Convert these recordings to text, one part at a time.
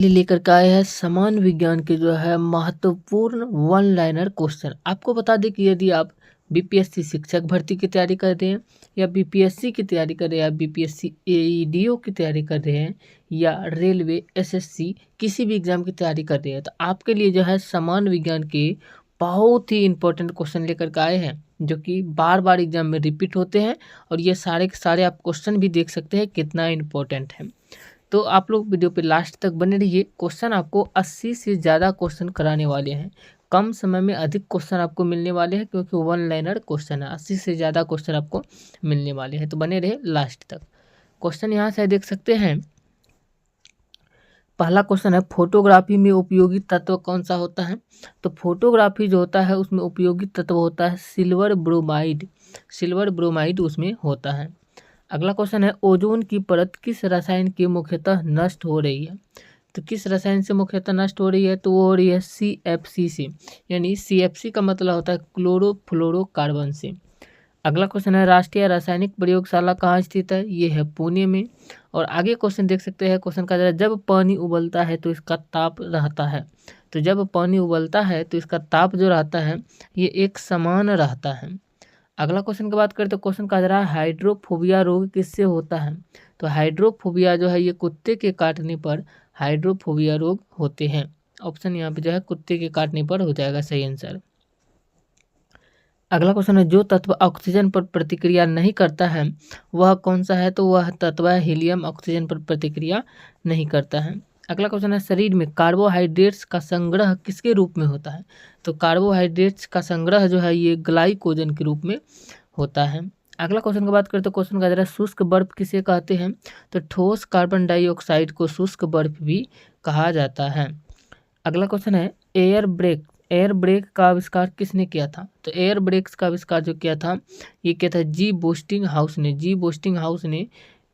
लेकर के आए हैं समान विज्ञान के जो है महत्वपूर्ण वन लाइनर क्वेश्चन। आपको बता दें कि यदि आप बीपीएससी शिक्षक भर्ती की तैयारी कर रहे हैं या बीपीएससी की तैयारी कर रहे हैं या बीपीएससी एईडीओ की तैयारी कर रहे हैं या रेलवे एसएससी किसी भी एग्जाम की तैयारी कर रहे हैं, तो आपके लिए जो है समान विज्ञान के बहुत ही इंपॉर्टेंट क्वेश्चन लेकर के आए हैं जो कि बार बार एग्जाम में रिपीट होते हैं। और ये सारे के सारे आप क्वेश्चन भी देख सकते हैं कितना इंपॉर्टेंट है। तो आप लोग वीडियो पे लास्ट तक बने रहिए। क्वेश्चन आपको 80 से ज़्यादा क्वेश्चन कराने वाले हैं। कम समय में अधिक क्वेश्चन आपको मिलने वाले हैं क्योंकि वन लाइनर क्वेश्चन है। 80 से ज़्यादा क्वेश्चन आपको मिलने वाले हैं, तो बने रहे लास्ट तक। क्वेश्चन यहाँ से देख सकते हैं। पहला क्वेश्चन है, फोटोग्राफी में उपयोगी तत्व कौन सा होता है? तो फोटोग्राफी जो होता है उसमें उपयोगी तत्व होता है सिल्वर ब्रोमाइड। सिल्वर ब्रोमाइड उसमें होता है। अगला क्वेश्चन है, ओजोन की परत किस रसायन के मुख्यतः नष्ट हो रही है? तो किस रसायन से मुख्यतः नष्ट हो रही है? तो वो हो रही है CFC से, यानी CFC का मतलब होता है क्लोरोफ्लोरोकार्बन से। अगला क्वेश्चन है, राष्ट्रीय रासायनिक प्रयोगशाला कहाँ स्थित है? ये है पुणे में। और आगे क्वेश्चन देख सकते हैं। क्वेश्चन का जरा, जब पानी उबलता है तो इसका ताप रहता है। तो जब पानी उबलता है तो इसका ताप जो रहता है ये एक समान रहता है। अगला क्वेश्चन की बात करें तो क्वेश्चन का जरा, हाइड्रोफोबिया रोग किससे होता है? तो हाइड्रोफोबिया जो है ये कुत्ते के काटने पर हाइड्रोफोबिया रोग होते हैं। ऑप्शन यहाँ पे जो है कुत्ते के काटने पर हो जाएगा सही आंसर। अगला क्वेश्चन है, जो तत्व ऑक्सीजन पर प्रतिक्रिया नहीं करता है वह कौन सा है? तो वह तत्व है हीलियम, ऑक्सीजन पर प्रतिक्रिया नहीं करता है। अगला क्वेश्चन है, शरीर में कार्बोहाइड्रेट्स का संग्रह किसके रूप में होता है? तो कार्बोहाइड्रेट्स का संग्रह जो है ये ग्लाइकोजन के रूप में होता है। अगला क्वेश्चन की बात करें तो क्वेश्चन का जरा, शुष्क बर्फ किसे कहते हैं? तो ठोस कार्बन डाइऑक्साइड को शुष्क बर्फ भी कहा जाता है। अगला क्वेश्चन है, एयर ब्रेक का आविष्कार किसने किया था? तो एयर ब्रेक्स का आविष्कार जो किया था ये किया था जी बोस्टिंग हाउस ने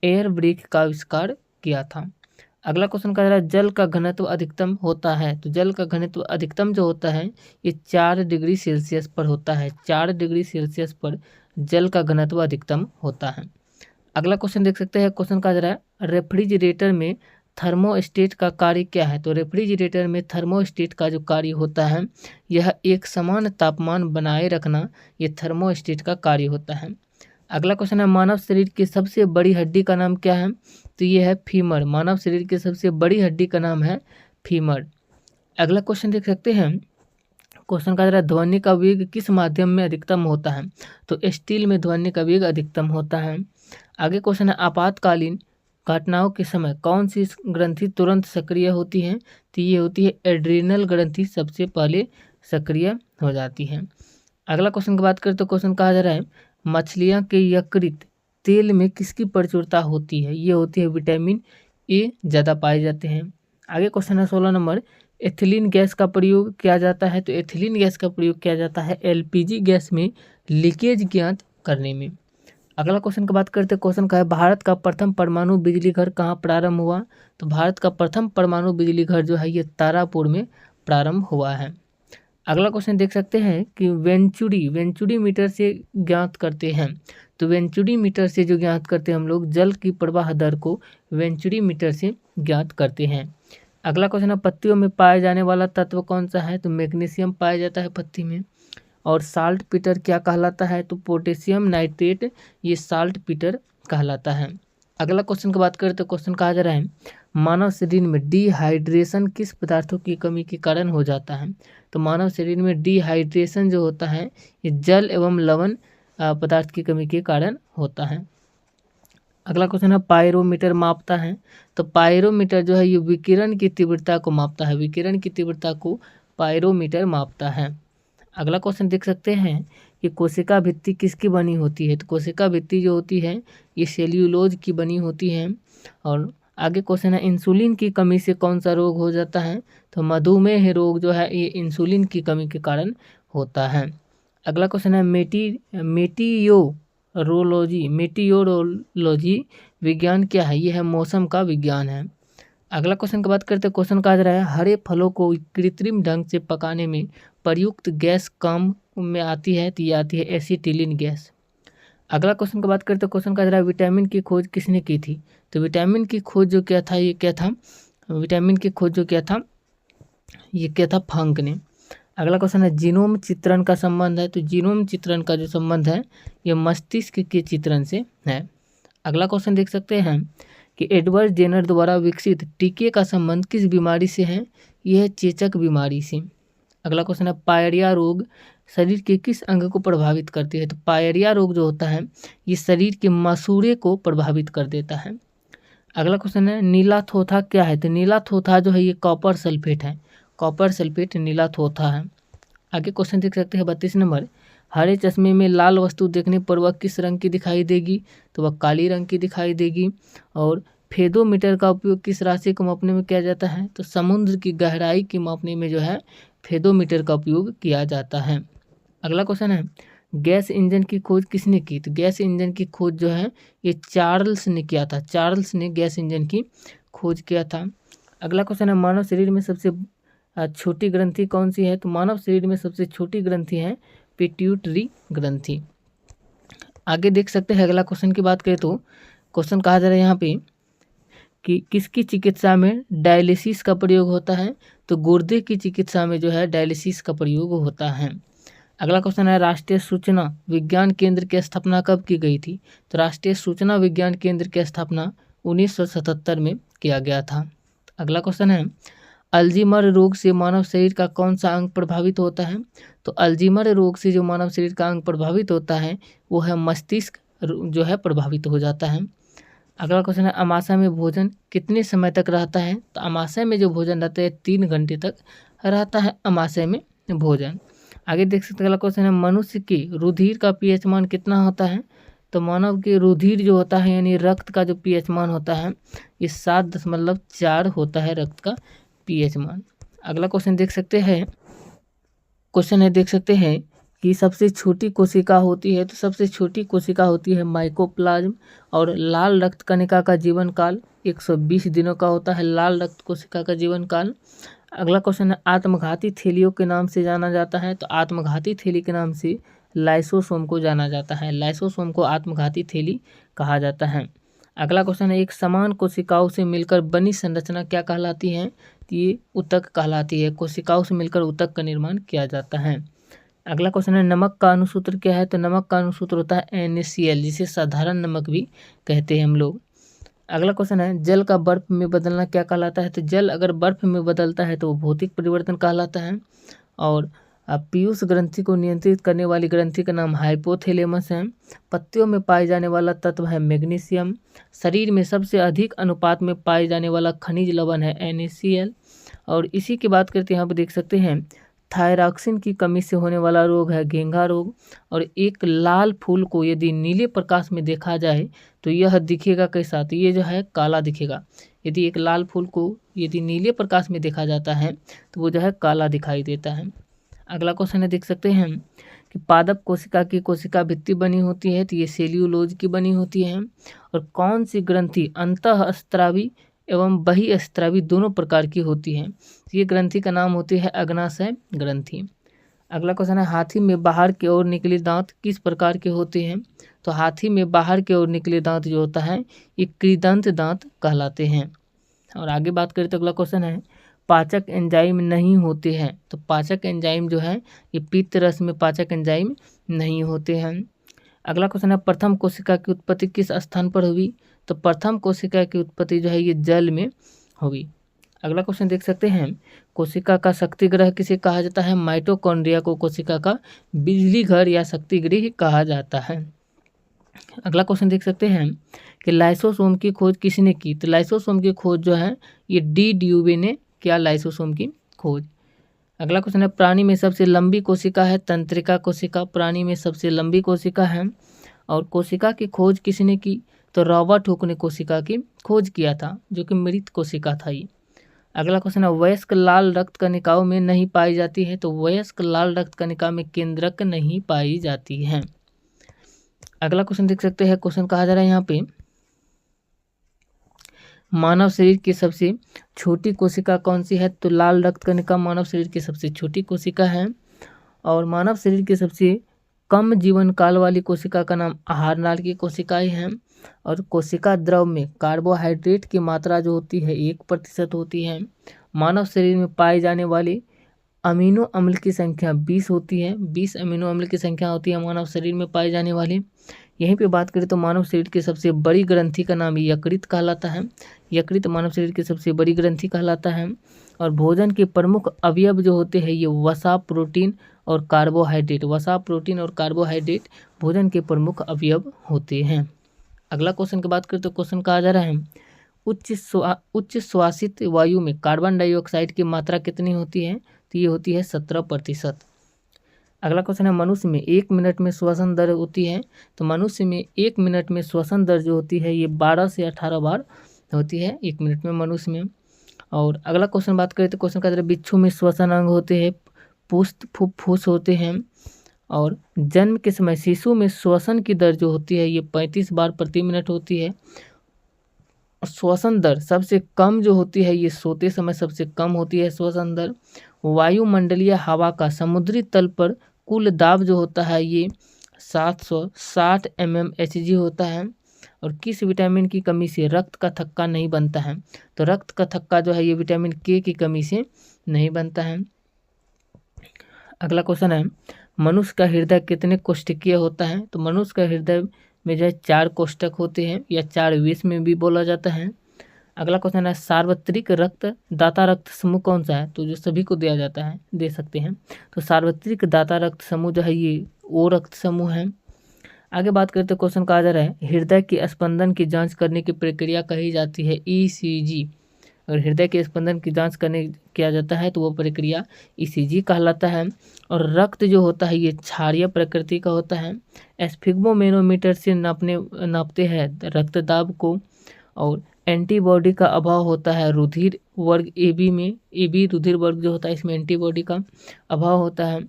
एयर ब्रेक का आविष्कार किया था। अगला क्वेश्चन कह रहा है, जल का घनत्व अधिकतम होता है? तो जल का घनत्व अधिकतम जो होता है ये 4 डिग्री सेल्सियस पर होता है। 4 डिग्री सेल्सियस पर जल का घनत्व अधिकतम होता है। अगला क्वेश्चन देख सकते हैं। क्वेश्चन कह रहा है, रेफ्रिजरेटर में थर्मोस्टेट का कार्य क्या है? तो रेफ्रिजरेटर में थर्मोस्टेट का जो कार्य होता है यह एक समान तापमान बनाए रखना, ये थर्मोस्टेट का कार्य होता है। अगला क्वेश्चन है, मानव शरीर की सबसे बड़ी हड्डी का नाम क्या है? तो ये है फीमर। मानव शरीर की सबसे बड़ी हड्डी का नाम है फीमर। अगला क्वेश्चन देख सकते हैं। क्वेश्चन का जरा, ध्वनि का वेग किस माध्यम में अधिकतम होता है? तो स्टील में ध्वनि का वेग अधिकतम होता है। आगे क्वेश्चन है, आपातकालीन घटनाओं के समय कौन सी ग्रंथि तुरंत सक्रिय होती है? तो ये होती है एड्रिनल ग्रंथि, सबसे पहले सक्रिय हो जाती है। अगला क्वेश्चन की बात करें तो क्वेश्चन कहा जा रहा है, मछलियाँ के यकृत तेल में किसकी प्रचुरता होती है? ये होती है विटामिन ए ज़्यादा पाए जाते हैं। आगे क्वेश्चन है 16 नंबर, एथिलीन गैस का प्रयोग किया जाता है? तो एथिलीन गैस का प्रयोग किया जाता है LPG गैस में लीकेज ज्ञात करने में। अगला क्वेश्चन की बात करते हैं। क्वेश्चन का है, भारत का प्रथम परमाणु बिजली घर कहाँ प्रारंभ हुआ? तो भारत का प्रथम परमाणु बिजली घर जो है ये तारापुर में प्रारंभ हुआ है। अगला क्वेश्चन देख सकते हैं कि वेंचुरी मीटर से ज्ञात करते हैं। तो वेंचुरी मीटर से जो ज्ञात करते हैं हम लोग जल की प्रवाह दर को वेंचुरी मीटर से ज्ञात करते हैं। अगला क्वेश्चन है, पत्तियों में पाया जाने वाला तत्व कौन सा है? तो मैग्नीशियम पाया जाता है पत्ती में। और साल्ट पीटर क्या कहलाता है? तो पोटेशियम नाइट्रेट ये साल्ट पीटर कहलाता है। अगला क्वेश्चन की बात करें तो क्वेश्चन कहा जा रहा है, मानव शरीर में डिहाइड्रेशन किस पदार्थों की कमी के कारण हो जाता है? तो मानव शरीर में डिहाइड्रेशन जो होता है ये जल एवं लवण पदार्थ की कमी के कारण होता है। अगला क्वेश्चन है, पायरोमीटर मापता है? तो पायरोमीटर जो है ये विकिरण की तीव्रता को मापता है। विकिरण की तीव्रता को पायरोमीटर मापता है। अगला क्वेश्चन देख सकते हैं कि कोशिका भित्ति किसकी बनी होती है? तो कोशिका भित्ति जो होती है ये सेल्यूलोज की बनी होती है। और आगे क्वेश्चन है, इंसुलिन की कमी से कौन सा रोग हो जाता है? तो मधुमेह रोग जो है ये इंसुलिन की कमी के कारण होता है। अगला क्वेश्चन है, मेटियोरोलॉजी विज्ञान क्या है? यह है मौसम का विज्ञान है। अगला क्वेश्चन की बात करते हैं। क्वेश्चन कहा जा रहा है, हरे फलों को कृत्रिम ढंग से पकाने में प्रयुक्त गैस काम में आती है? तो ये आती है एसिटिलीन गैस। अगला क्वेश्चन की बात करते हैं। क्वेश्चन कहा जा रहा है, विटामिन की खोज किसने की थी? तो विटामिन की खोज जो क्या था ये क्या था विटामिन की खोज जो किया था, ये किया था फंक ने। अगला क्वेश्चन है जीनोम चित्रण का संबंध है, तो जीनोम चित्रण का जो संबंध है ये मस्तिष्क के चित्रण से है। अगला क्वेश्चन देख सकते हैं कि एडवर्ड जेनर द्वारा विकसित टीके का संबंध किस बीमारी से है, यह है चेचक बीमारी से। अगला क्वेश्चन है पायरिया रोग शरीर के किस अंग को प्रभावित करती है, तो पायरिया रोग जो होता है ये शरीर के मसूड़े को प्रभावित कर देता है। अगला क्वेश्चन है नीला थोथा क्या है, तो नीला थोथा जो है ये कॉपर सल्फेट है, कॉपर सल्फेट नीला थोथा है। आगे क्वेश्चन देख सकते हैं 32 नंबर, हरे चश्मे में लाल वस्तु देखने पर वह किस रंग की दिखाई देगी, तो वह काली रंग की दिखाई देगी। और फेदोमीटर का उपयोग किस राशि को मापने में किया जाता है, तो समुद्र की गहराई की मापने में जो है फेदोमीटर का उपयोग किया जाता है। अगला क्वेश्चन है गैस इंजन की खोज किसने की, तो गैस इंजन की खोज जो है ये चार्ल्स ने किया था, चार्ल्स ने गैस इंजन की खोज किया था। अगला क्वेश्चन है मानव शरीर में सबसे छोटी ग्रंथि कौन सी है, तो मानव शरीर में सबसे छोटी ग्रंथि है पिट्यूटरी ग्रंथि। आगे देख सकते हैं अगला क्वेश्चन की बात करें तो क्वेश्चन कहा जा रहा है यहाँ पे कि किसकी चिकित्सा में डायलिसिस का प्रयोग होता है, तो गुर्दे की चिकित्सा में जो है डायलिसिस का प्रयोग होता है। अगला क्वेश्चन है राष्ट्रीय सूचना विज्ञान केंद्र की स्थापना कब की गई थी, तो राष्ट्रीय सूचना विज्ञान केंद्र की स्थापना 1977 में किया गया था। अगला क्वेश्चन है अल्जीमर रोग से मानव शरीर का कौन सा अंग प्रभावित होता है, तो अल्जीमर रोग से जो मानव शरीर का अंग प्रभावित होता है वो है मस्तिष्क जो है प्रभावित हो जाता है। अगला क्वेश्चन है अमाशय में भोजन कितने समय तक रहता है, तो अमाशय में जो भोजन रहता है 3 घंटे तक रहता है अमाशय में भोजन। आगे देख सकते हैं अगला क्वेश्चन है मनुष्य के रुधिर का पीएच मान कितना होता है, तो मानव के रुधिर जो होता है यानी रक्त का जो पीएच मान होता है ये 7.4 होता है रक्त का पीएच मान। अगला क्वेश्चन देख सकते हैं कि सबसे छोटी कोशिका होती है, तो सबसे छोटी कोशिका होती है माइकोप्लाज्म। और लाल रक्त कणिका का जीवन काल 120 दिनों का होता है, लाल रक्त कोशिका का जीवन काल। अगला क्वेश्चन है आत्मघाती थैलियों के नाम से जाना जाता है, तो आत्मघाती थैली के नाम से लाइसोसोम को जाना जाता है, लाइसोसोम को आत्मघाती थैली कहा जाता है। अगला क्वेश्चन है एक समान कोशिकाओं से मिलकर बनी संरचना क्या कहलाती है, तो ये ऊतक कहलाती है, कोशिकाओं से मिलकर ऊतक का निर्माण किया जाता है। अगला क्वेश्चन है नमक का अणुसूत्र क्या है, तो नमक का अणुसूत्र होता है NaCl, जिसे साधारण नमक भी कहते हैं हम लोग। अगला क्वेश्चन है जल का बर्फ में बदलना क्या कहलाता है, तो जल अगर बर्फ में बदलता है तो वो भौतिक परिवर्तन कहलाता है। और पीयूष ग्रंथि को नियंत्रित करने वाली ग्रंथि का नाम हाइपोथैलेमस है। पत्तियों में पाए जाने वाला तत्व है मैग्नीशियम। शरीर में सबसे अधिक अनुपात में पाए जाने वाला खनिज लवण है NaCl। और इसी की बात करते हैं यहाँ पर देख सकते हैं थायरॉक्सिन की कमी से होने वाला रोग है घेंघा रोग। और एक लाल फूल को यदि नीले प्रकाश में देखा जाए तो यह दिखेगा कैसा, तो ये जो है काला दिखेगा। यदि एक लाल फूल को यदि नीले प्रकाश में देखा जाता है तो वो जो है काला दिखाई देता है। अगला क्वेश्चन है देख सकते हैं कि पादप कोशिका की कोशिका भित्ति बनी होती है, तो ये सेल्यूलोज की बनी होती है। और कौन सी ग्रंथि अंतःस्त्रावी एवं बहिःस्त्रावी दोनों प्रकार की होती है, ये ग्रंथि का नाम होती है अग्नाशय ग्रंथि। अगला क्वेश्चन है हाथी में बाहर की ओर निकले दांत किस प्रकार के होते हैं, तो हाथी में बाहर की ओर निकले दांत जो होता है ये कृदंत दांत कहलाते हैं। और आगे बात करें तो अगला क्वेश्चन है पाचक एंजाइम नहीं होते हैं, तो पाचक एंजाइम जो है ये पित्त रस में पाचक एंजाइम नहीं होते हैं। अगला क्वेश्चन है प्रथम कोशिका की उत्पत्ति किस स्थान पर हुई, तो प्रथम कोशिका की उत्पत्ति जो है ये जल में हुई। अगला क्वेश्चन देख सकते हैं कोशिका का शक्ति ग्रह किसे कहा जाता है, माइटोकॉन्ड्रिया को कोशिका का बिजली घर या शक्ति गृह कहा जाता है। अगला क्वेश्चन देख सकते हैं कि लाइसोसोम की खोज किसने की, तो लाइसोसोम की खोज जो है ये डी ड्यूबे ने किया लाइसोसोम की खोज। अगला क्वेश्चन है प्राणी में सबसे लंबी कोशिका है तंत्रिका कोशिका, प्राणी में सबसे लंबी कोशिका है। और कोशिका की खोज किसने की, तो रॉबर्ट हुक ने कोशिका की खोज किया था जो कि मृत कोशिका था ये। अगला क्वेश्चन है वयस्क लाल रक्त कणिकाओं में नहीं पाई जाती है, तो वयस्क लाल रक्त कणिका में केंद्रक नहीं पाई जाती है। अगला क्वेश्चन देख सकते हैं क्वेश्चन कहा जा रहा है यहाँ पे मानव शरीर की सबसे छोटी कोशिका कौन सी है, तो लाल रक्त कणिका मानव शरीर की सबसे छोटी कोशिका है। और मानव शरीर की सबसे कम जीवन काल वाली कोशिका का नाम आहार नाल की कोशिकाएं हैं। और कोशिका द्रव में कार्बोहाइड्रेट की मात्रा जो होती है 1% होती है। मानव शरीर में पाए जाने वाले अमीनो अम्ल की संख्या 20 होती है। 20 अमीनो अम्ल की संख्या होती है मानव शरीर में पाए जाने वाले। यहीं पे बात करें तो मानव शरीर की सबसे बड़ी ग्रंथि का नाम यकृत कहलाता है। यकृत मानव शरीर की सबसे बड़ी ग्रंथि कहलाता है। और भोजन के प्रमुख अवयव जो होते हैं ये वसा, प्रोटीन और कार्बोहाइड्रेट। वसा, प्रोटीन और कार्बोहाइड्रेट भोजन के प्रमुख अवयव होते हैं। अगला क्वेश्चन की बात करें तो क्वेश्चन कहा जा रहा है उच्च श्वासित वायु में कार्बन डाइऑक्साइड की मात्रा कितनी होती है? तो ये होती है 17%। अगला क्वेश्चन है मनुष्य में 1 मिनट में श्वसन दर होती है। तो मनुष्य में 1 मिनट में श्वसन दर जो होती है ये 12 से 18 बार होती है 1 मिनट में मनुष्य में। और अगला क्वेश्चन बात करें तो क्वेश्चन का बिच्छू में श्वसन अंग होते हैं, पुष्ट फुफ्फुस होते हैं। और जन्म के समय शिशु में श्वसन की दर जो होती है ये 35 बार प्रति मिनट होती है। श्वसन दर सबसे कम जो होती है ये सोते समय सबसे कम होती है श्वसन दर। वायुमंडलीय हवा का समुद्री तल पर कुल दाब जो होता है ये 760 mmHg होता है। और किस विटामिन की कमी से रक्त का थक्का नहीं बनता है? तो रक्त का थक्का जो है ये विटामिन के की कमी से नहीं बनता है। अगला क्वेश्चन है मनुष्य का हृदय कितने कोष्ठकीय होता है? तो मनुष्य का हृदय में जो है 4 कोष्ठक होते हैं या 4 विष में भी बोला जाता है। अगला क्वेश्चन है सार्वत्रिक रक्त दाता रक्त समूह कौन सा है? तो जो सभी को दिया जाता है, दे सकते हैं। तो सार्वत्रिक दाता रक्त समूह जो है ये ओ रक्त समूह है। आगे बात करते हैं क्वेश्चन कहा जा रहा है हृदय की स्पंदन की जांच करने की प्रक्रिया कही जाती है ECG। अगर हृदय के स्पंदन की जांच करने किया जाता है तो वो प्रक्रिया ECG कहलाता है। और रक्त जो होता है ये क्षारीय प्रकृति का होता है। स्फिग्मोमेनोमीटर से नापते हैं रक्तदाब को। और एंटीबॉडी का अभाव होता है रुधिर वर्ग AB में। AB रुधिर वर्ग जो होता है इसमें एंटीबॉडी का अभाव होता है।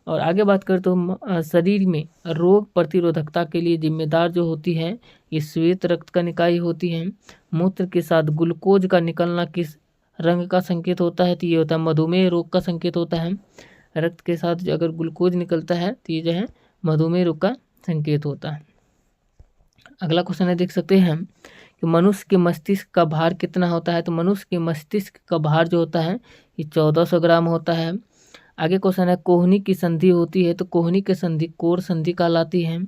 और आगे बात करें तो शरीर में रोग प्रतिरोधकता के लिए जिम्मेदार जो होती है ये श्वेत रक्त कणिकाएं होती हैं। मूत्र के साथ ग्लूकोज का निकलना किस रंग का संकेत होता है? तो ये होता है मधुमेह रोग का संकेत होता है। रक्त के साथ अगर ग्लूकोज निकलता है तो ये जो है मधुमेह रोग का संकेत होता है। अगला क्वेश्चन है देख सकते हैं कि मनुष्य के मस्तिष्क का भार कितना होता है? तो मनुष्य के मस्तिष्क का भार जो होता है ये 1400 ग्राम होता है। आगे क्वेश्चन है कोहनी की संधि होती है। तो कोहनी की संधि कोर संधि कहलाती है।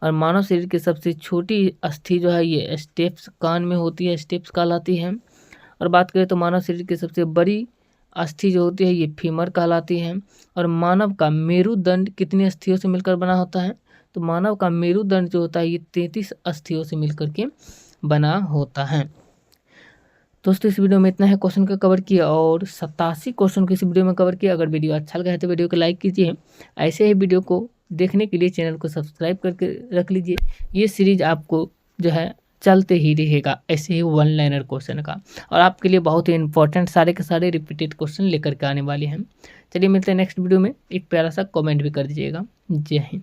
और मानव शरीर की सबसे छोटी अस्थि जो है ये स्टेप्स कान में होती है, स्टेप्स कहलाती है। और बात करें तो मानव शरीर की सबसे बड़ी अस्थि जो होती है ये फीमर कहलाती है। और मानव का मेरुदंड कितनी अस्थियों से मिलकर बना होता है? तो मानव का मेरुदंड जो होता है ये 33 अस्थियों से मिलकर के बना होता है। दोस्तों इस वीडियो में इतना है क्वेश्चन का कवर किया और 87 क्वेश्चन को इस वीडियो में कवर किया। अगर वीडियो अच्छा लगा है तो वीडियो को लाइक कीजिए। ऐसे ही वीडियो को देखने के लिए चैनल को सब्सक्राइब करके रख लीजिए। ये सीरीज आपको जो है चलते ही रहेगा ऐसे ही 1 लाइनर क्वेश्चन का। और आपके लिए बहुत ही इंपॉर्टेंट सारे के सारे रिपीटेड क्वेश्चन लेकर के आने वाले हैं। चलिए मिलते हैं नेक्स्ट वीडियो में। एक प्यारा सा कमेंट भी कर दीजिएगा। जय हिंद।